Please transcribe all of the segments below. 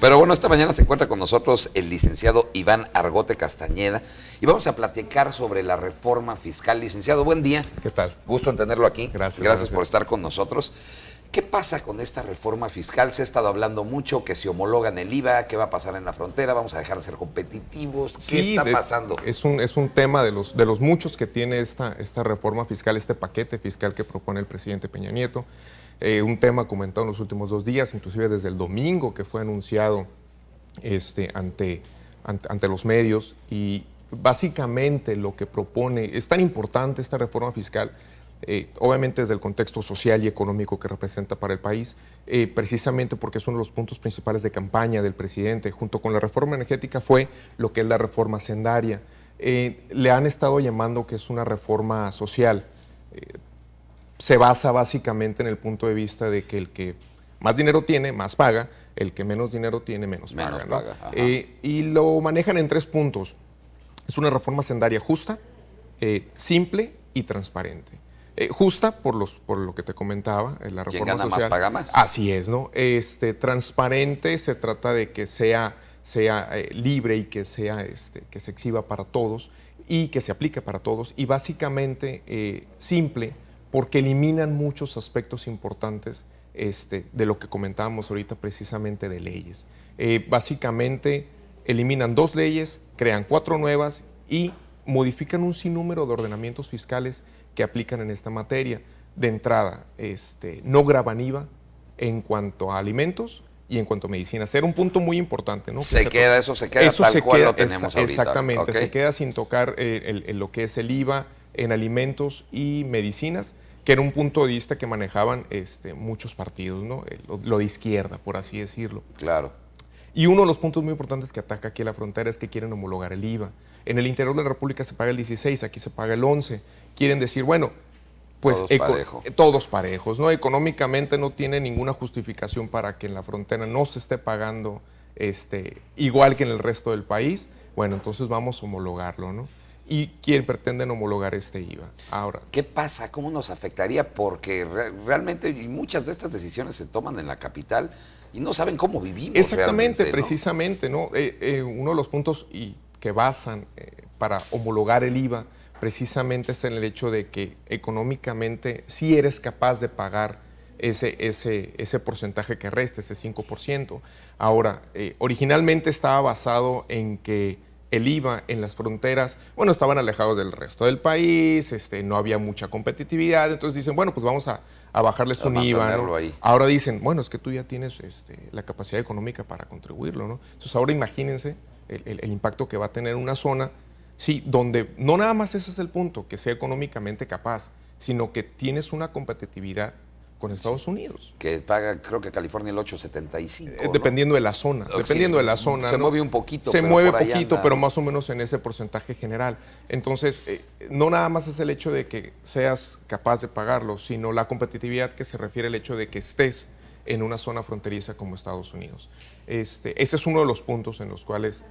Pero bueno, esta mañana se encuentra con nosotros el licenciado Iván Argote Castañeda y vamos a platicar sobre la reforma fiscal. Licenciado, buen día. ¿Qué tal? Gusto en tenerlo aquí. Gracias por estar con nosotros. ¿Qué pasa con esta reforma fiscal? Se ha estado hablando mucho que se homologan el IVA, qué va a pasar en la frontera, vamos a dejar de ser competitivos. ¿Qué está pasando? Es un tema de los muchos que tiene esta reforma fiscal, este paquete fiscal que propone el presidente Peña Nieto. Un tema comentado en los últimos 2 días, inclusive desde el domingo que fue anunciado ante los medios. Y básicamente lo que propone, es tan importante esta reforma fiscal, obviamente desde el contexto social y económico que representa para el país, precisamente porque es uno de los puntos principales de campaña del presidente, junto con la reforma energética, fue lo que es la reforma hacendaria. Le han estado llamando que es una reforma social. Se basa básicamente en el punto de vista de que el que más dinero tiene, más paga, el que menos dinero tiene, menos paga, ¿no? Y lo manejan en 3 puntos. Es una reforma hacendaria justa, simple y transparente. Justa por lo que te comentaba, la reforma ¿Quién gana social. más paga más? Así es, ¿no? Transparente, se trata de que sea libre y que se exhiba para todos y que se aplique para todos. Y básicamente simple, porque eliminan muchos aspectos importantes de lo que comentábamos ahorita, precisamente de leyes. Básicamente eliminan 2 leyes, crean 4 nuevas y modifican un sinnúmero de ordenamientos fiscales que aplican en esta materia. De entrada, no graban IVA en cuanto a alimentos y en cuanto a medicinas. Era un punto muy importante, ¿no? Eso se queda tal cual lo tenemos ahorita. Exactamente, okay. Se queda sin tocar lo que es el IVA en alimentos y medicinas, que era un punto de vista que manejaban muchos partidos, ¿no? Lo de izquierda, por así decirlo. Claro. Y uno de los puntos muy importantes que ataca aquí a la frontera es que quieren homologar el IVA. En el interior de la República se paga el 16, aquí se paga el 11. Quieren decir, bueno, pues todos parejos, ¿no? Económicamente no tiene ninguna justificación para que en la frontera no se esté pagando igual que en el resto del país. Bueno, entonces vamos a homologarlo, ¿no? ¿Y quién pretenden homologar este IVA? Ahora, ¿qué pasa? ¿Cómo nos afectaría? Porque realmente muchas de estas decisiones se toman en la capital y no saben cómo vivimos. Exactamente, ¿no? Precisamente, ¿no? Uno de los puntos que basan para homologar el IVA precisamente es en el hecho de que económicamente sí eres capaz de pagar ese porcentaje que resta, ese 5%. Ahora, originalmente estaba basado en que el IVA en las fronteras, bueno, estaban alejados del resto del país, no había mucha competitividad, entonces dicen, bueno, pues vamos a bajarles un IVA, ¿no? Ahora dicen, bueno, es que tú ya tienes la capacidad económica para contribuirlo, ¿no? Entonces ahora imagínense el impacto que va a tener una zona, sí, donde no nada más ese es el punto, que sea económicamente capaz, sino que tienes una competitividad con Estados Unidos. Que paga, creo que California el 8.75. Dependiendo de la zona, Se mueve un poquito. Se mueve poquito, pero más o menos en ese porcentaje general. Entonces, no nada más es el hecho de que seas capaz de pagarlo, sino la competitividad que se refiere al hecho de que estés en una zona fronteriza como Estados Unidos. Ese es uno de los puntos en los cuales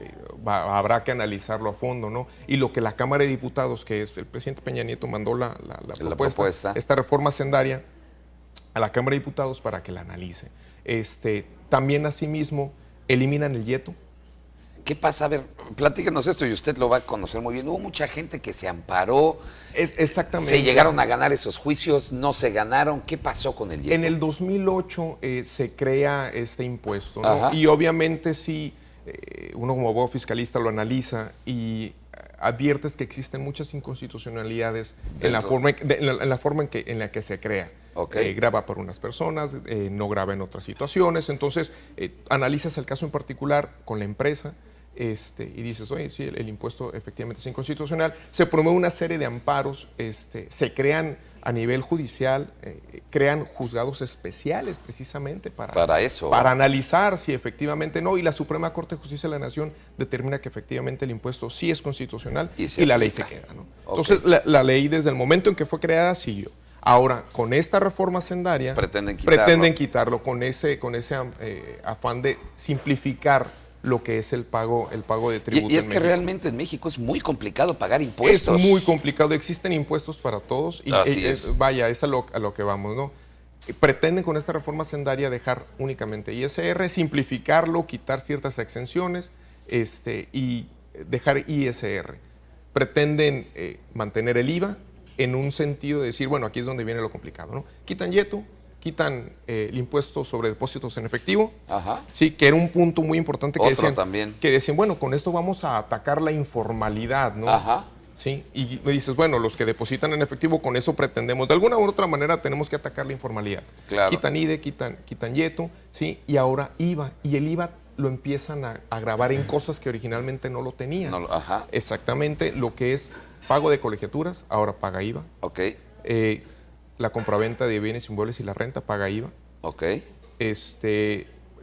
habrá que analizarlo a fondo, ¿no? Y lo que la Cámara de Diputados, que es el presidente Peña Nieto, mandó la propuesta, esta reforma hacendaria, a la Cámara de Diputados para que la analice. También, asimismo, eliminan el IETO. ¿Qué pasa? A ver, platíquenos esto y usted lo va a conocer muy bien. Hubo mucha gente que se amparó. Exactamente. Se llegaron a ganar esos juicios, no se ganaron. ¿Qué pasó con el IETO? En el 2008 se crea este impuesto, ¿no? Y obviamente sí, uno como abogado fiscalista lo analiza y adviertes que existen muchas inconstitucionalidades en la forma en la que se crea. Graba por unas personas, no graba en otras situaciones. Entonces, analizas el caso en particular con la empresa y dices, oye, sí, el impuesto efectivamente es inconstitucional. Se promueve una serie de amparos, se crean a nivel judicial, crean juzgados especiales precisamente para eso. Para analizar si efectivamente no. Y la Suprema Corte de Justicia de la Nación determina que efectivamente el impuesto sí es constitucional y la ley se queda, ¿no? Entonces, la ley desde el momento en que fue creada siguió. Ahora, con esta reforma hacendaria, pretenden quitarlo con ese afán de simplificar lo que es el pago de tributo. Y es que realmente en México es muy complicado pagar impuestos. Es muy complicado, existen impuestos para todos y Así es. Vaya, es a lo que vamos, ¿no? pretenden con esta reforma hacendaria dejar únicamente ISR, simplificarlo, quitar ciertas exenciones y dejar ISR. Pretenden mantener el IVA en un sentido de decir, bueno, aquí es donde viene lo complicado, ¿no? Quitan YETU, quitan el impuesto sobre depósitos en efectivo, Ajá. Sí, que era un punto muy importante también. que decían, bueno, con esto vamos a atacar la informalidad, ¿no? Ajá. Sí, y me dices, bueno, los que depositan en efectivo, con eso pretendemos, de alguna u otra manera tenemos que atacar la informalidad. Claro. Quitan IDE, quitan YETU, ¿sí? Y ahora IVA, y el IVA lo empiezan a grabar en cosas que originalmente no lo tenían. No, ajá. Exactamente, lo que es pago de colegiaturas, ahora paga IVA. Ok. La compraventa de bienes inmuebles y la renta paga IVA. Ok.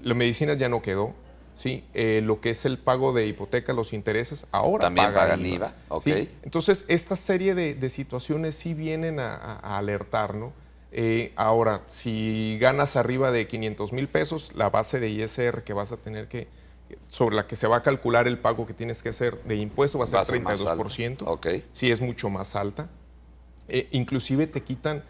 La medicina ya no quedó. Sí, lo que es el pago de hipotecas, los intereses, ahora también pagan IVA. Okay. ¿Sí? Entonces, esta serie de situaciones sí vienen a alertar, ¿no? Ahora, si ganas arriba de 500,000 pesos, la base de ISR que vas a tener sobre la que se va a calcular el pago que tienes que hacer de impuesto va a ser 32%. Okay. Sí, es mucho más alta. Inclusive te quitan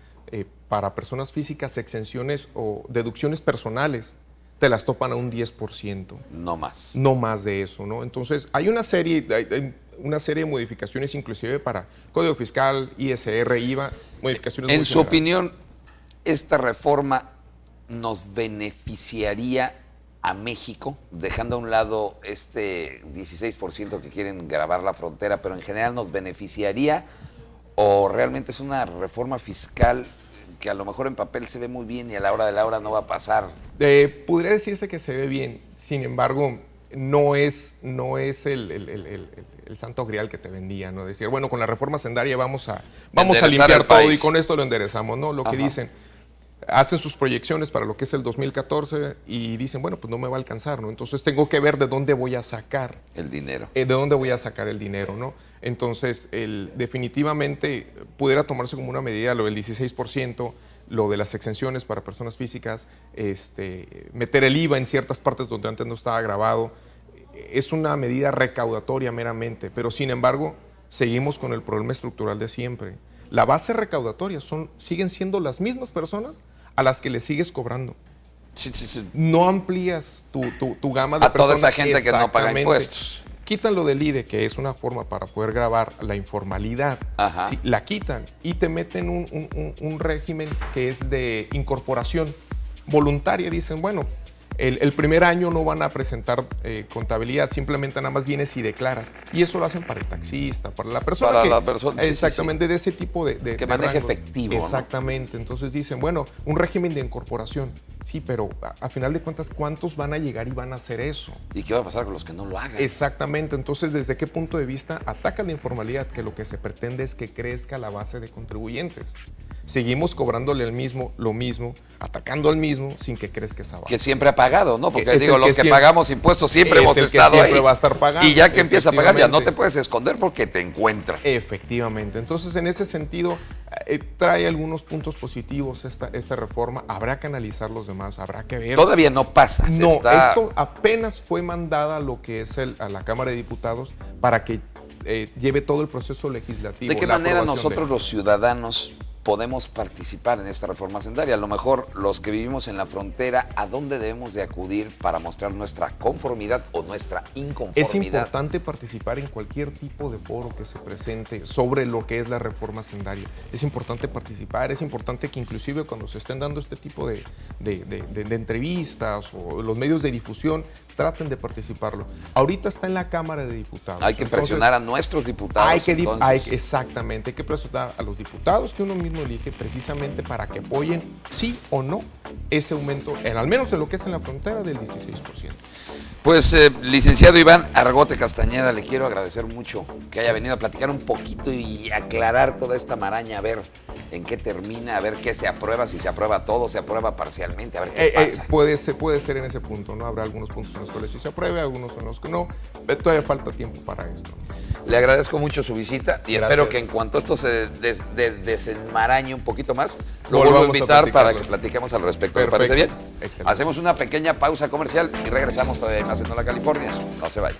para personas físicas exenciones o deducciones personales. Te las topan a un 10%. No más. No más de eso, ¿no? Entonces, hay una serie de modificaciones, inclusive para Código Fiscal, ISR, IVA, modificaciones En muy su generales. opinión, ¿esta reforma nos beneficiaría a México, dejando a un lado este 16% que quieren grabar la frontera, pero en general nos beneficiaría o realmente es una reforma fiscal que a lo mejor en papel se ve muy bien y a la hora de la hora no va a pasar? Podría decirse que se ve bien, sin embargo, no es el santo grial que te vendía, ¿no? Decir, bueno, con la reforma hacendaria vamos a limpiar todo y con esto lo enderezamos, ¿no? Lo que dicen, hacen sus proyecciones para lo que es el 2014 y dicen, bueno, pues no me va a alcanzar, ¿no? Entonces tengo que ver de dónde voy a sacar el dinero. De dónde voy a sacar el dinero, ¿no? Entonces, definitivamente pudiera tomarse como una medida lo del 16%, lo de las exenciones para personas físicas, meter el IVA en ciertas partes donde antes no estaba grabado. Es una medida recaudatoria meramente, pero sin embargo, seguimos con el problema estructural de siempre. La base recaudatoria siguen siendo las mismas personas a las que le sigues cobrando. Sí. No amplías tu gama de a personas. Toda esa gente que no paga impuestos. Quitan lo del IDE, que es una forma para poder grabar la informalidad. Sí, la quitan y te meten un régimen que es de incorporación voluntaria. Dicen, bueno, el primer año no van a presentar contabilidad, simplemente nada más vienes y declaras. Y eso lo hacen para el taxista, para la persona para la persona, exactamente, sí. De ese tipo de que maneje rangos. Efectivo. Exactamente. ¿No? Entonces dicen, bueno, un régimen de incorporación. Sí, pero a final de cuentas, ¿cuántos van a llegar y van a hacer eso? ¿Y qué va a pasar con los que no lo hagan? Exactamente. Entonces, ¿desde qué punto de vista atacan la informalidad? Que lo que se pretende es que crezca la base de contribuyentes. Seguimos cobrándole lo mismo, atacando al mismo, sin que crezca esa base. Que siempre ha pagado, ¿no? Porque digo, los que pagamos impuestos siempre hemos estado ahí. Siempre va a estar pagando. Y ya que empieza a pagar, ya no te puedes esconder porque te encuentra. Efectivamente. Entonces, en ese sentido, trae algunos puntos positivos esta reforma. Habrá que analizar los demás, habrá que ver. Todavía no pasa. Esto apenas fue mandada a lo que es a la Cámara de Diputados para que lleve todo el proceso legislativo. ¿De qué manera nosotros los ciudadanos podemos participar en esta reforma hacendaria? A lo mejor los que vivimos en la frontera, ¿a dónde debemos de acudir para mostrar nuestra conformidad o nuestra inconformidad? Es importante participar en cualquier tipo de foro que se presente sobre lo que es la reforma hacendaria. Es importante participar, es importante que inclusive cuando se estén dando este tipo de entrevistas o los medios de difusión, traten de participarlo. Ahorita está en la Cámara de Diputados. Hay que presionar a nuestros diputados. Exactamente, hay que presionar a los diputados que uno mismo elige precisamente para que apoyen, sí o no, ese aumento, al menos en lo que es en la frontera, del 16%. Pues, licenciado Iván Argote Castañeda, le quiero agradecer mucho que haya venido a platicar un poquito y aclarar toda esta maraña, a ver en qué termina, a ver qué se aprueba, si se aprueba todo, se aprueba parcialmente, a ver qué pasa. Puede ser en ese punto, ¿no? Habrá algunos puntos en los cuales sí se apruebe, algunos en los que no. Todavía falta tiempo para esto. Le agradezco mucho su visita y espero que en cuanto esto se desenmarañe un poquito más, lo vuelvo a invitar para que platiquemos al respecto. ¿Le parece bien? Excelente. Hacemos una pequeña pausa comercial y regresamos todavía más en Nueva California. No se vaya.